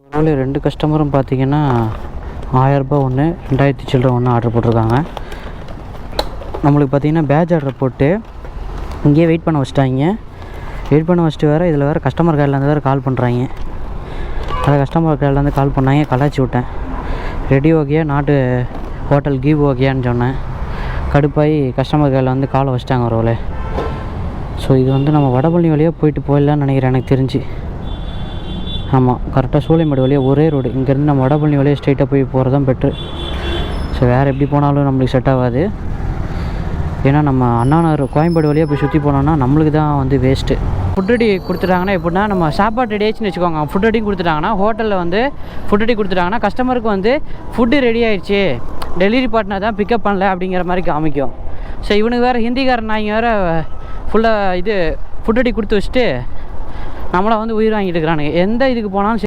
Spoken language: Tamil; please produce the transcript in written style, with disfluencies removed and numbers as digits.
அதனால் 2 கஸ்டமரும் பார்த்தீங்கன்னா 1000 ரூபாய் ஒன்று 2000 சில்லற ஒன்று ஆர்டர் போட்டிருக்காங்க. நம்மளுக்கு பார்த்தீங்கன்னா பேட்ச் ஆர்டர் போட்டு இங்கேயே வெயிட் பண்ண வச்சுட்டாங்க. வெயிட் பண்ண வச்சுட்டு வேறு இதில் வேறு கஸ்டமர் கேர்லேருந்து வேறு கால் பண்ணுறாங்க. அதை கஸ்டமர் கேர்லேருந்து கால் பண்ணாங்க, கலாச்சி விட்டேன். ரெடி ஓகே நாட்டு ஹோட்டல் கீவ் ஓகேன்னு சொன்னேன். கடுப்பாகி கஸ்டமர் கேரில் வந்து காலை வச்சிட்டாங்க ஒரு. ஸோ இது வந்து நம்ம வடபழனி வழியாக போயிட்டு போயிடலான்னு நினைக்கிறேன் எனக்கு தெரிஞ்சு. ஆமாம், கரெக்டாக சூளைமேடு வழியாக ஒரே ரோடு. இங்கேருந்து நம்ம வடபழனி வழியாக ஸ்ட்ரெயிட்டாக போய் போகிறது தான் பெட்ரு. ஸோ வேறு எப்படி போனாலும் நம்மளுக்கு செட் ஆகாது. ஏன்னா நம்ம அண்ணாநகர் கோயம்பேடு வழியாக போய் சுற்றி போனோம்னா நம்மளுக்கு தான் வந்து வேஸ்ட்டு. ஃபுட் ரெடி கொடுத்துட்டாங்கன்னா எப்படின்னா, நம்ம சாப்பாடு ரெடி ஆகிடுச்சின்னு வச்சுக்கோங்க. ஃபுட் ரெடி கொடுத்துட்டாங்கன்னா ஹோட்டலில் வந்து ஃபுட் ரெடி கொடுத்துட்டாங்கன்னா கஸ்டமருக்கு வந்து ஃபுட்டு ரெடி ஆகிடுச்சு, டெலிவரி பார்ட்னர் தான் பிக்கப் பண்ணல அப்படிங்கிற மாதிரி காமிக்கும். ஸோ இவனுக்கு வேறு ஹிந்திக்காரன் நாங்கள் வேறு ஃபுல்லாக இது ஃபுட் ரெடி கொடுத்து வச்சுட்டு நம்மளை வந்து உயிர் வாங்கிட்டு இருக்கிறானுங்க. எந்த இதுக்கு போனாலும்